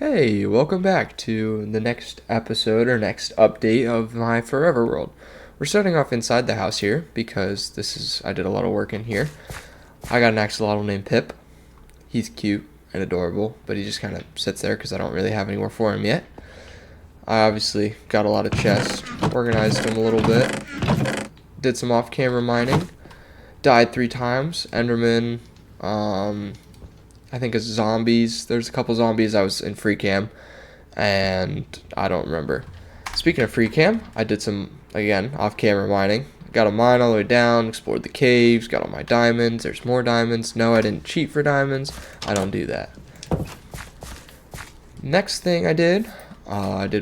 Hey, welcome back to the next episode or next update of my Forever World. We're starting off inside the house here because I did a lot of work in here. I got an axolotl named Pip. He's cute and adorable, but he just kind of sits there because I don't really have anywhere for him yet. I obviously got a lot of chests, organized them a little bit, did some off-camera mining, died 3 times, Enderman, I think it's zombies. There's a couple zombies I was in free cam, and I don't remember. Speaking of free cam, I did some, again, off-camera mining. Got a mine all the way down, explored the caves, got all my diamonds. There's more diamonds. No, I didn't cheat for diamonds. I don't do that. Next thing I did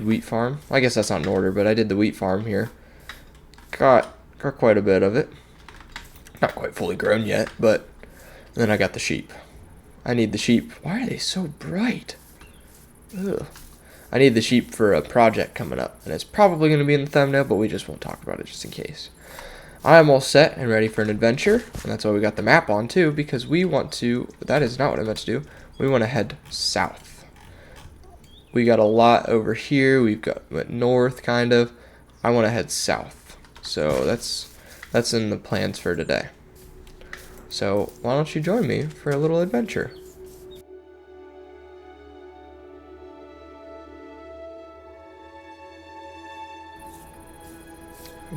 wheat farm. I guess that's not in order, but I did the wheat farm here. Got quite a bit of it. Not quite fully grown yet, but then I got the sheep. I need the sheep. Why are they so bright? Ugh. I need the sheep for a project coming up, and it's probably going to be in the thumbnail, but we just won't talk about it just in case. I am all set and ready for an adventure, and that's why we got the map on too, because we want to, that is not what I meant to do, we want to head south. We got a lot over here, we've got went north kind of. I want to head south, so that's in the plans for today. So why don't you join me for a little adventure?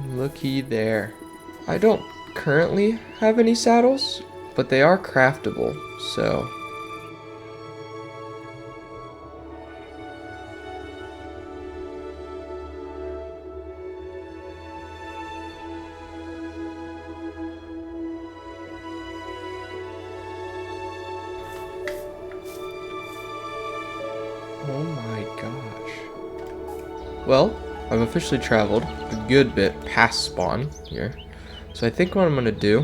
Looky there. I don't currently have any saddles, but they are craftable, so. Oh my gosh. Well, I've officially traveled a good bit past spawn here. So I think what I'm going to do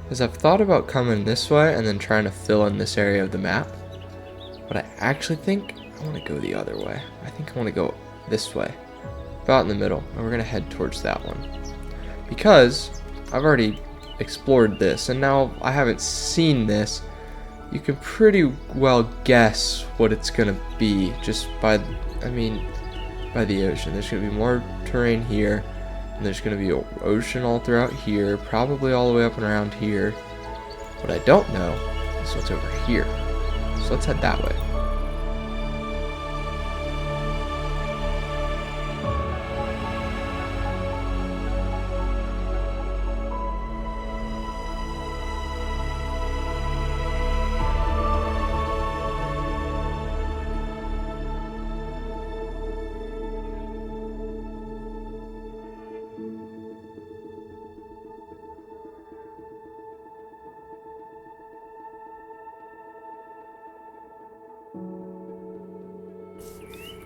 is I've thought about coming this way and then trying to fill in this area of the map. But I actually think I want to go the other way. I think I want to go this way. About in the middle. And we're going to head towards that one. Because I've already explored this and now I haven't seen this. You can pretty well guess what it's gonna be just by the ocean. There's gonna be more terrain here, and there's gonna be ocean all throughout here, probably all the way up and around here. What I don't know is what's over here. So let's head that way.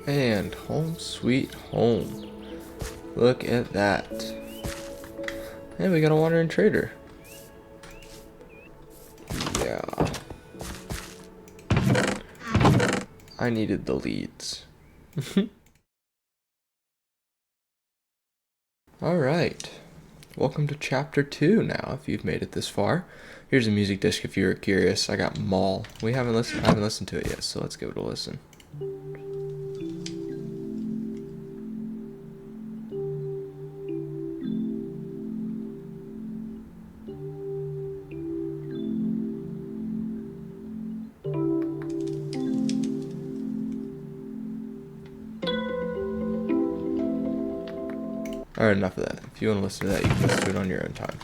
And home sweet home. Look at that. And we got a wandering trader. Yeah. I needed the leads. Alright. Welcome to chapter 2 now, if you've made it this far. Here's a music disc if you were curious. I got Mall. I haven't listened to it yet, so let's give it a listen. Alright, enough of that. If you want to listen to that, you can listen to it on your own time.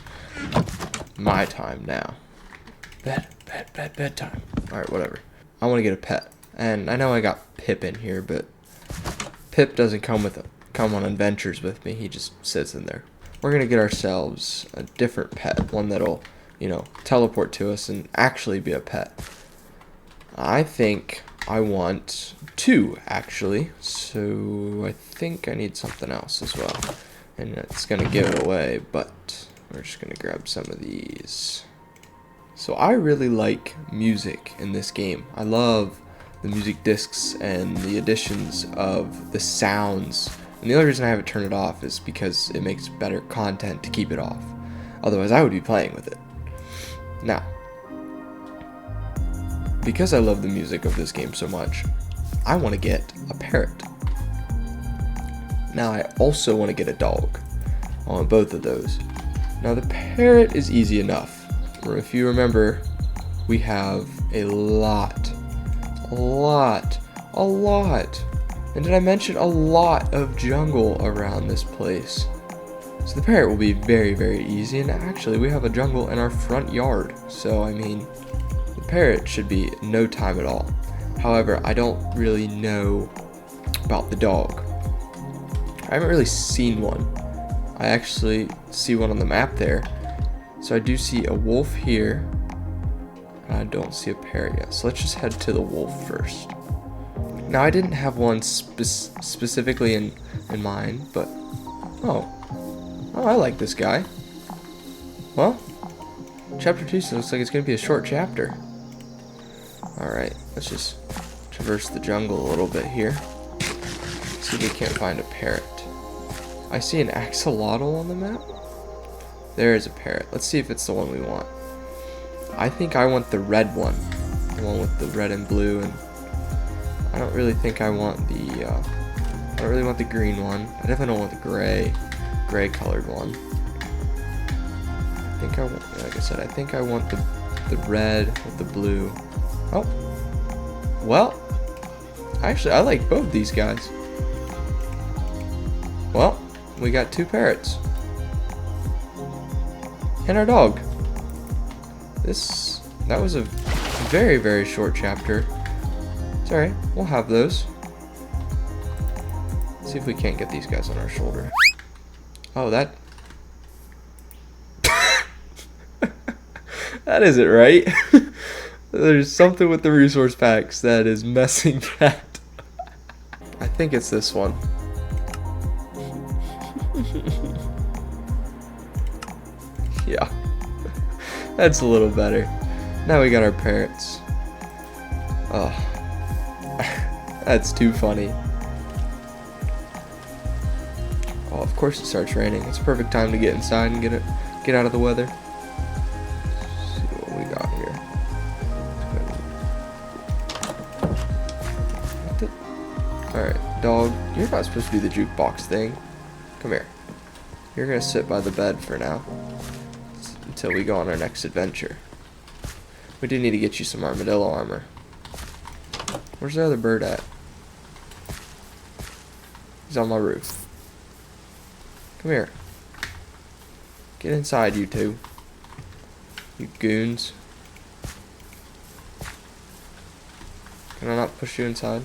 My time now. Bedtime. Alright, whatever. I want to get a pet. And I know I got Pip in here, but Pip doesn't come on adventures with me. He just sits in there. We're going to get ourselves a different pet. One that'll, teleport to us and actually be a pet. I think I want 2, actually. So I think I need something else as well. And it's going to give it away, but we're just going to grab some of these. So I really like music in this game. I love the music discs and the additions of the sounds. And the only reason I haven't turned it off is because it makes better content to keep it off. Otherwise I would be playing with it. Now, because I love the music of this game so much, I want to get a parrot. Now I also want to get a dog. I want both of those. Now the parrot is easy enough. If you remember, we have a lot. And did I mention a lot of jungle around this place? So the parrot will be very, very easy, and actually we have a jungle in our front yard. So I mean, the parrot should be no time at all. However, I don't really know about the dog. I haven't really seen one. I actually see one on the map there. So I do see a wolf here. And I don't see a parrot yet. So let's just head to the wolf first. Now I didn't have one specifically in mind, but oh, I like this guy. Well, chapter 2 looks like it's going to be a short chapter. Alright, let's just traverse the jungle a little bit here. See if we can't find a parrot. I see an axolotl on the map. There is a parrot. Let's see if it's the one we want. I think I want the red one. The one with the red and blue, and I don't really think I want the I don't really want the green one. I definitely don't want the gray colored one. I think I want, like I said, I think I want the red with the blue. Oh, well, actually I like both these guys. Well, we got 2 parrots and our dog. That was a very, very short chapter. It's alright, we'll have those. Let's see if we can't get these guys on our shoulder. Oh, that that isn't right. There's something with the resource packs that is messing that. I think it's this one. Yeah, that's a little better. Now we got our parrots. Oh, that's too funny. Oh, of course it starts raining. It's a perfect time to get inside and get out of the weather. Let's see what we got here. Alright, dog, you're not supposed to do the jukebox thing. Come here. You're gonna sit by the bed for now until we go on our next adventure. We do need to get you some armadillo armor. Where's the other bird at? He's on my roof. Come here. Get inside, you two. You goons. Can I not push you inside?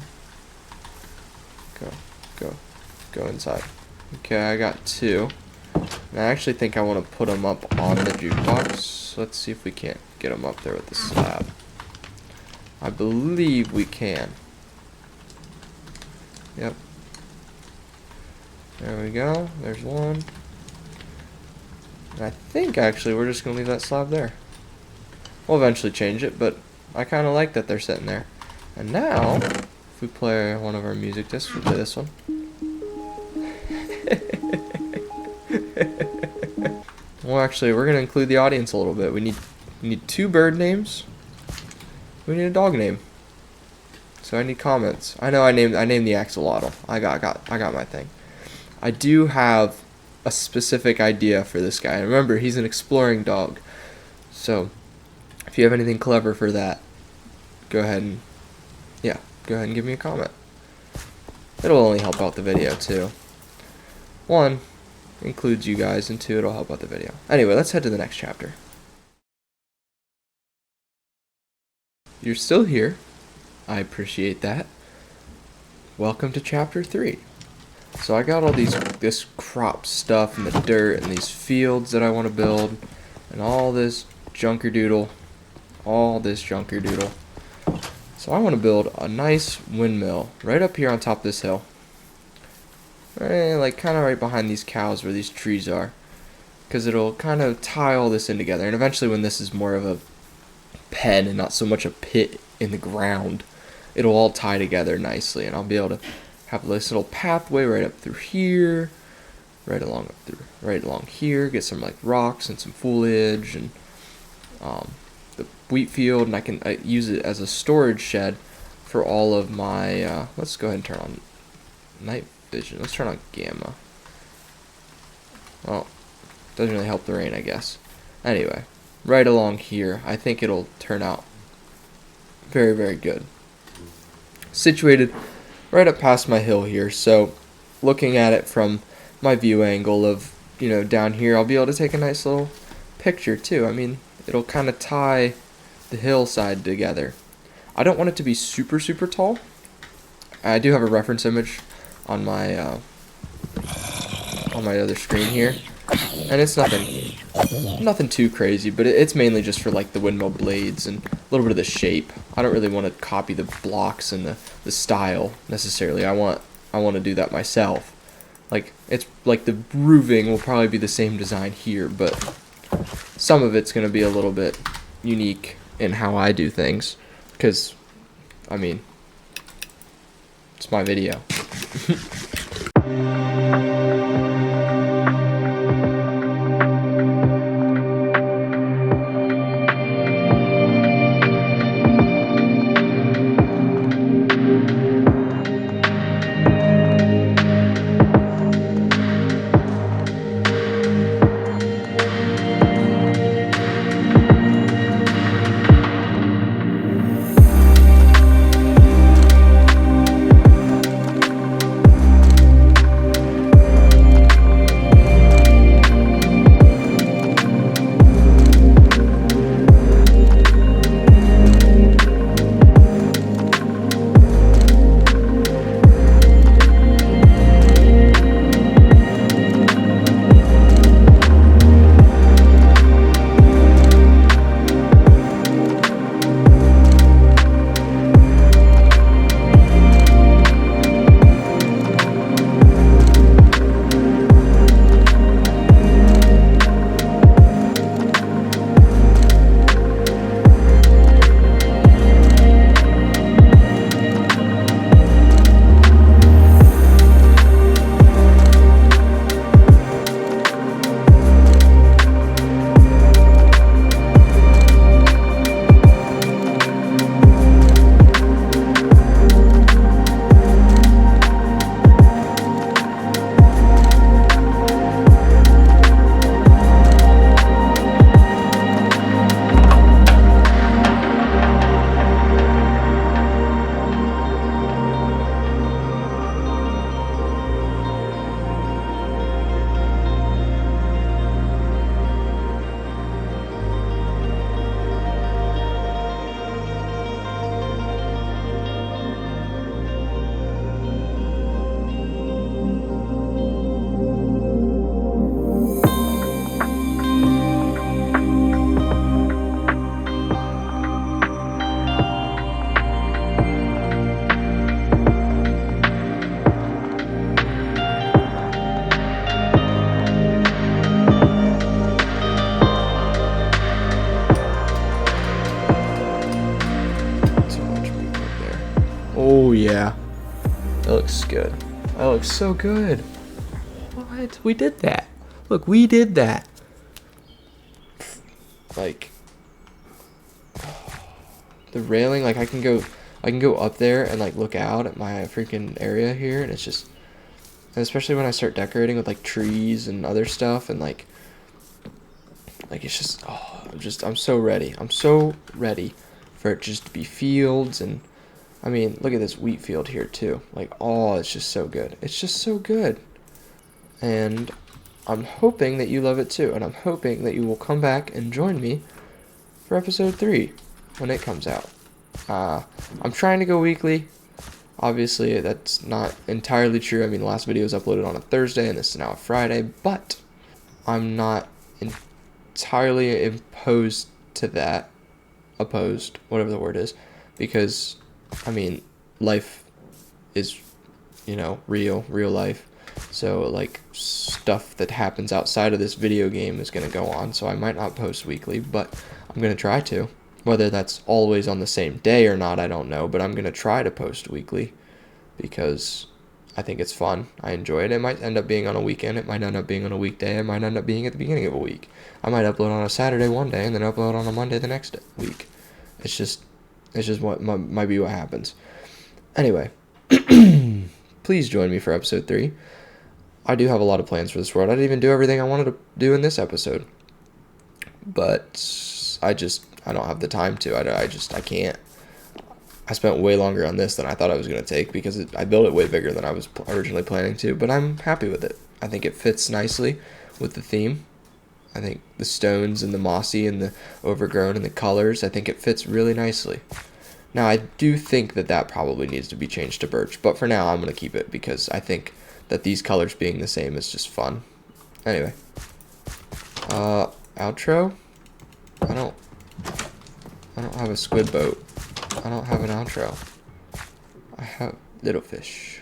Go inside. Okay, I got 2. And I actually think I want to put them up on the jukebox. Let's see if we can't get them up there with the slab. I believe we can. Yep. There we go. There's one. And I think actually we're just going to leave that slab there. We'll eventually change it, but I kind of like that they're sitting there. And now, if we play one of our music discs, we'll play this one. Well, actually, we're gonna include the audience a little bit. We need 2 bird names. We need a dog name. So I need comments. I know I named the axolotl. I got my thing. I do have a specific idea for this guy. And remember, he's an exploring dog. So if you have anything clever for that, go ahead and give me a comment. It'll only help out the video too. 1, includes you guys, and 2, it'll help out the video. Anyway, let's head to the next chapter. You're still here. I appreciate that. Welcome to chapter 3. So I got all this crop stuff and the dirt and these fields that I want to build and all this junker-doodle. So I want to build a nice windmill right up here on top of this hill. Like kind of right behind these cows where these trees are, because it'll kind of tie all this in together, and eventually when this is more of a pen and not so much a pit in the ground, it'll all tie together nicely, and I'll be able to have this little pathway right up through here, right along here, get some like rocks and some foliage, and wheat field, and I can use it as a storage shed for all of my, let's go ahead and turn on night vision. Let's turn on gamma. Well, doesn't really help the rain, I guess. Anyway, right along here, I think it'll turn out very, very good. Situated right up past my hill here, so looking at it from my view angle of, down here, I'll be able to take a nice little picture too. I mean, it'll kind of tie the hillside together. I don't want it to be super, super tall. I do have a reference image on my other screen here, and it's nothing too crazy, but it's mainly just for like the windmill blades and a little bit of the shape. I don't really want to copy the blocks and the style necessarily. I want to do that myself. Like, it's like the roofing will probably be the same design here, but some of it's going to be a little bit unique in how I do things, because I mean, it's my video. Oh yeah, that looks good. That looks so good. What? We did that. Look, we did that. Like, the railing, like I can go up there and like look out at my freaking area here, and it's just, and especially when I start decorating with like trees and other stuff, and like it's just, oh, I'm so ready. I'm so ready for it just to be fields. And I mean, look at this wheat field here too. Like, oh, it's just so good. It's just so good. And I'm hoping that you love it too. And I'm hoping that you will come back and join me for episode 3 when it comes out. I'm trying to go weekly. Obviously, that's not entirely true. I mean, the last video was uploaded on a Thursday and this is now a Friday. But I'm not entirely opposed to that. Opposed, whatever the word is. Because, I mean, life is, real life. So, like, stuff that happens outside of this video game is going to go on. So I might not post weekly, but I'm going to try to. Whether that's always on the same day or not, I don't know. But I'm going to try to post weekly because I think it's fun. I enjoy it. It might end up being on a weekend. It might end up being on a weekday. It might end up being at the beginning of a week. I might upload on a Saturday one day and then upload on a Monday the next week. It's just what might be what happens. Anyway, please join me for episode 3. I do have a lot of plans for this world. I didn't even do everything I wanted to do in this episode, but I don't have the time to. I can't. I spent way longer on this than I thought I was going to take because I built it way bigger than I was originally planning to, but I'm happy with it. I think it fits nicely with the theme. I think the stones and the mossy and the overgrown and the colors, I think it fits really nicely. Now, I do think that probably needs to be changed to birch, but for now I'm going to keep it because I think that these colors being the same is just fun. Anyway, outro? I don't have a squid boat. I don't have an outro. I have little fish.